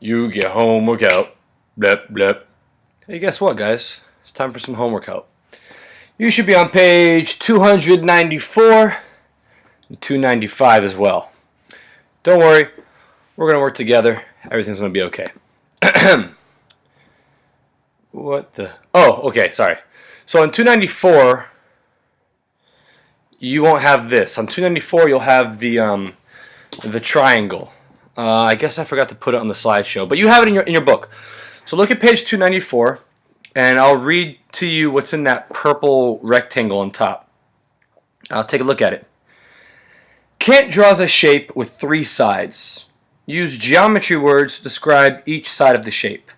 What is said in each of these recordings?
You get homework out. Blep, blep. Hey, guess what, guys? It's time for some homework out. You should be on page 294 and 295 as well. Don't worry, we're going to work together. Everything's going to be okay. What the? Oh, okay, sorry. So on 294, you won't have this. On 294, you'll have the triangle. I guess I forgot to put it on the slideshow, but you have it in your book. So look at page 294, and I'll read to you what's in that purple rectangle on top. I'll take a look at it. Kent draws a shape with 3 sides. Use geometry words to describe each side of the shape.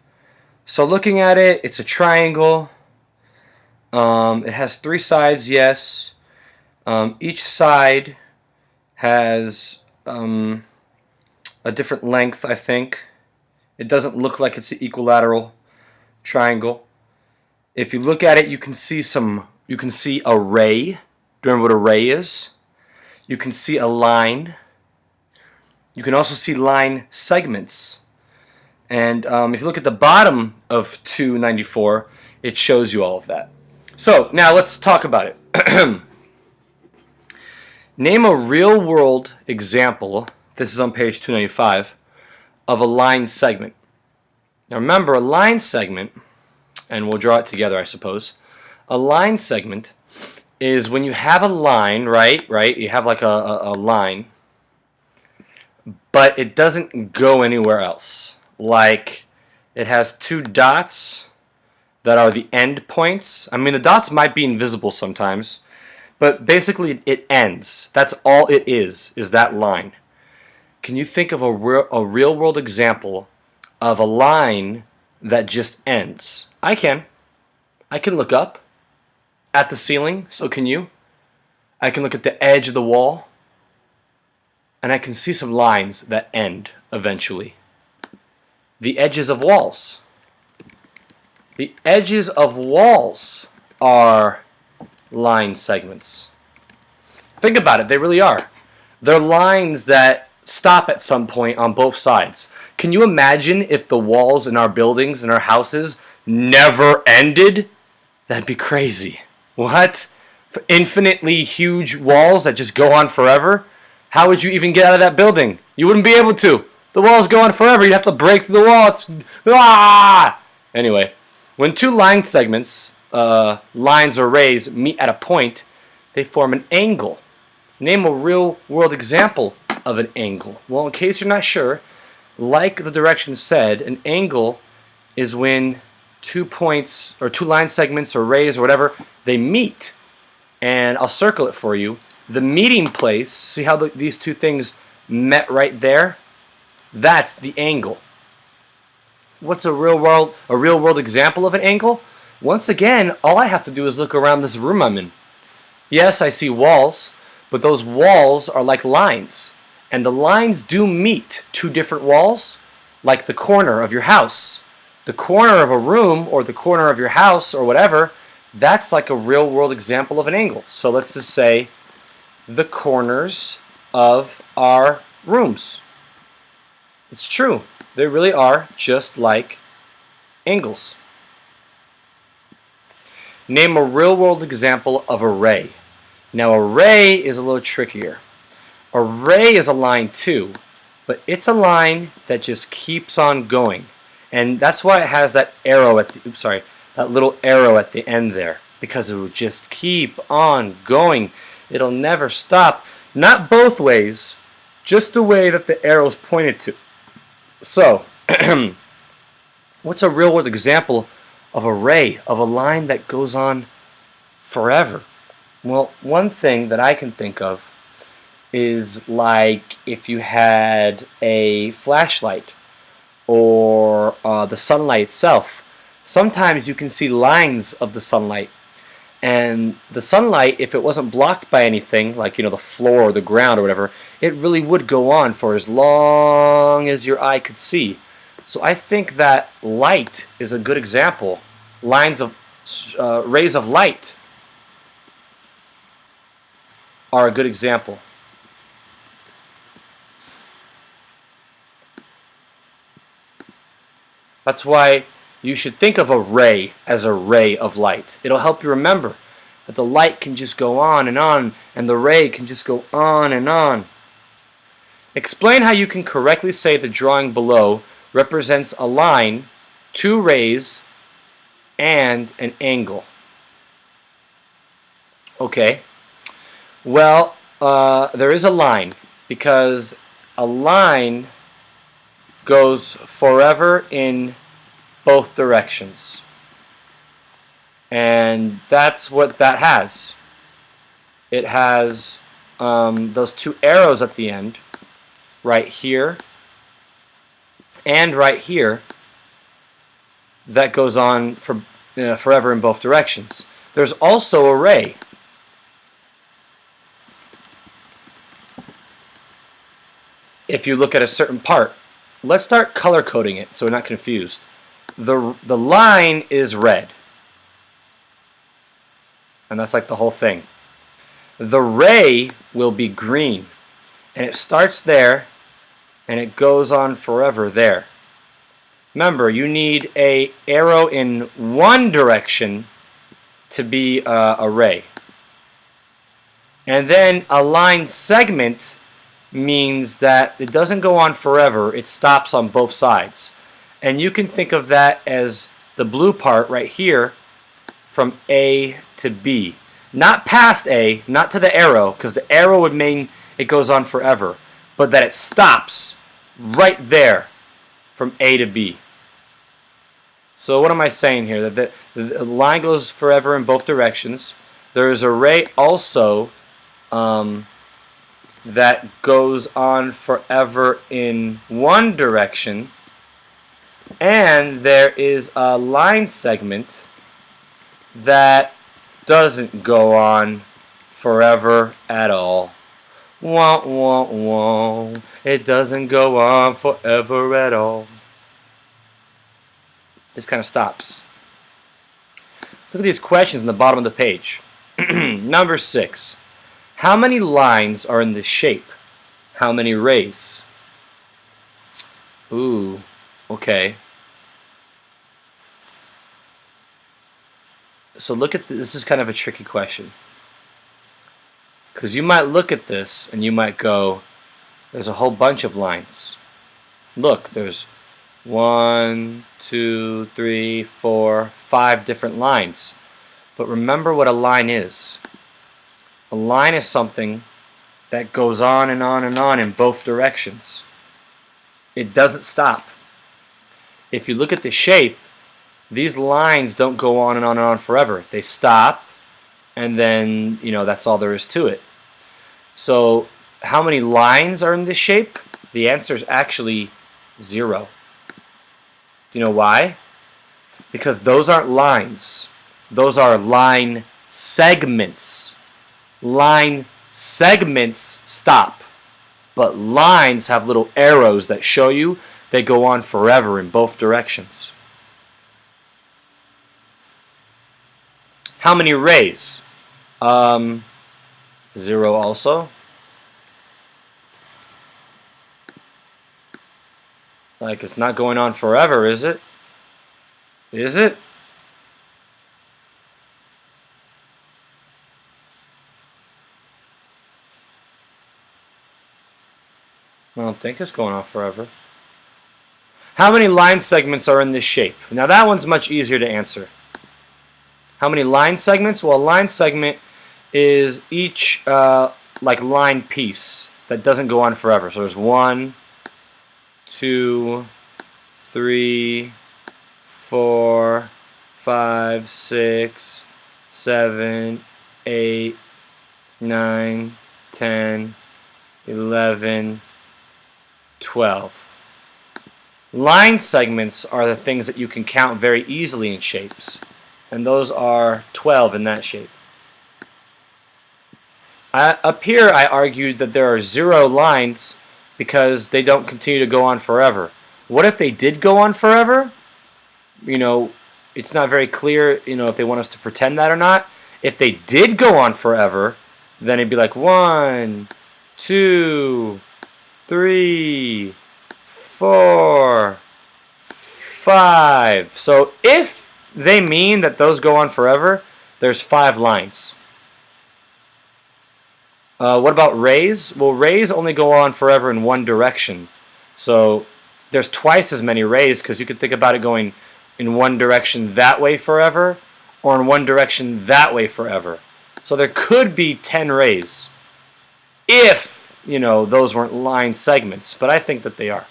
So looking at it, it's a triangle. It has 3 sides, yes. Each side has a different length, I think. It doesn't look like it's an equilateral triangle. If you look at it, you can see a ray. Do you remember what a ray is? You can see a line. You can also see line segments. And if you look at the bottom of 294, it shows you all of that. So now let's talk about it. Name a real-world example, this is on page 295, of a line segment. Now remember, a line segment, and we'll draw it together, I suppose. A line segment is when you have a line, right? You have like a line, but it doesn't go anywhere else. Like it has 2 dots that are the end points. I mean, the dots might be invisible sometimes, but basically it ends. That's all it is that line. Can you think of a real-world example of a line that just ends? I can. I can look up at the ceiling, so can you. I can look at the edge of the wall, and I can see some lines that end eventually. The edges of walls. The edges of walls are line segments. Think about it, they really are. They're lines that stop at some point on both sides. Can you imagine if the walls in our buildings and our houses never ended? That'd be crazy. What? For infinitely huge walls that just go on forever? How would you even get out of that building? You wouldn't be able to. The walls go on forever. You'd have to break through the wall. Anyway, when 2 line segments, lines or rays, meet at a point, they form an angle. Name a real-world example of an angle. Well, in case you're not sure, like the directions said, an angle is when 2 points or 2 line segments or rays or whatever, they meet. And I'll circle it for you. The meeting place, see how these 2 things met right there? That's the angle. What's a real-world example of an angle? Once again, all I have to do is look around this room I'm in. Yes, I see walls, but those walls are like lines. And the lines do meet 2 different walls, like the corner of your house. The corner of a room or the corner of your house or whatever, that's like a real-world example of an angle. So let's just say the corners of our rooms. It's true. They really are just like angles. Name a real-world example of a ray. Now a ray is a little trickier. A ray is a line too, but it's a line that just keeps on going. And that's why it has that arrow at the, that little arrow at the end there, because it will just keep on going. It'll never stop. Not both ways, just the way that the arrow's pointed to. So, what's a real-world example of a ray, of a line that goes on forever? Well, one thing that I can think of is like if you had a flashlight or the sunlight itself. Sometimes you can see lines of the sunlight. And the sunlight, if it wasn't blocked by anything, like the floor or the ground or whatever, it really would go on for as long as your eye could see. So I think that light is a good example. Rays of light are a good example. That's why you should think of a ray as a ray of light. It'll help you remember that the light can just go on, and the ray can just go on and on. Explain how you can correctly say the drawing below represents a line, two rays, and an angle. Okay. Well, there is a line, because a line goes forever in both directions. And that's what that has. It has those two arrows at the end, right here and right here, that goes on for forever in both directions. There's also a ray. If you look at a certain part, let's start color coding it so we're not confused. The line is red, and that's like the whole thing. The ray will be green, and it starts there and it goes on forever there. Remember, you need an arrow in one direction to be a ray. And then a line segment means that it doesn't go on forever, it stops on both sides. And you can think of that as the blue part right here from A to B. Not past A, not to the arrow, because the arrow would mean it goes on forever, but that it stops right there from A to B. So what am I saying here? That the line goes forever in both directions. There is a ray also that goes on forever in one direction, and there is a line segment that doesn't go on forever at all. Wah, wah, wah. It doesn't go on forever at all. Just kind of stops. Look at these questions in the bottom of the page. Number 6. How many lines are in this shape? How many rays? Ooh, okay. So look at this is kind of a tricky question. Because you might look at this and you might go, there's a whole bunch of lines. Look, there's 1, 2, 3, 4, 5 different lines. But remember what a line is. A line is something that goes on and on and on in both directions. It doesn't stop. If you look at the shape, these lines don't go on and on and on forever. They stop, and then, that's all there is to it. So, how many lines are in this shape? The answer is actually 0. Do you know why? Because those aren't lines. Those are line segments. Line segments stop, but lines have little arrows that show you they go on forever in both directions. How many rays? 0 also. Like, it's not going on forever, is it? Is it? I don't think it's going on forever. How many line segments are in this shape? Now that one's much easier to answer. How many line segments? Well, a line segment is each like line piece that doesn't go on forever. So there's 1, 2, 3, 4, 5, 6, 7, 8, 9, 10, 11, 12. Line segments are the things that you can count very easily in shapes, and those are 12 in that shape. Up here I argued that there are 0 lines because they don't continue to go on forever. What if they did go on forever? It's not very clear, if they want us to pretend that or not. If they did go on forever, then it'd be like 1, 2, 3, 4, 5. 5. So if they mean that those go on forever, there's 5 lines. What about rays? Well, rays only go on forever in one direction. So there's twice as many rays, because you could think about it going in one direction that way forever, or in one direction that way forever. So there could be 10 rays if, those weren't line segments, but I think that they are.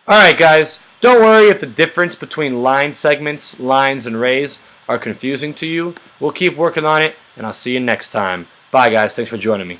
Alright guys, don't worry if the difference between line segments, lines, and rays are confusing to you. We'll keep working on it, and I'll see you next time. Bye guys, thanks for joining me.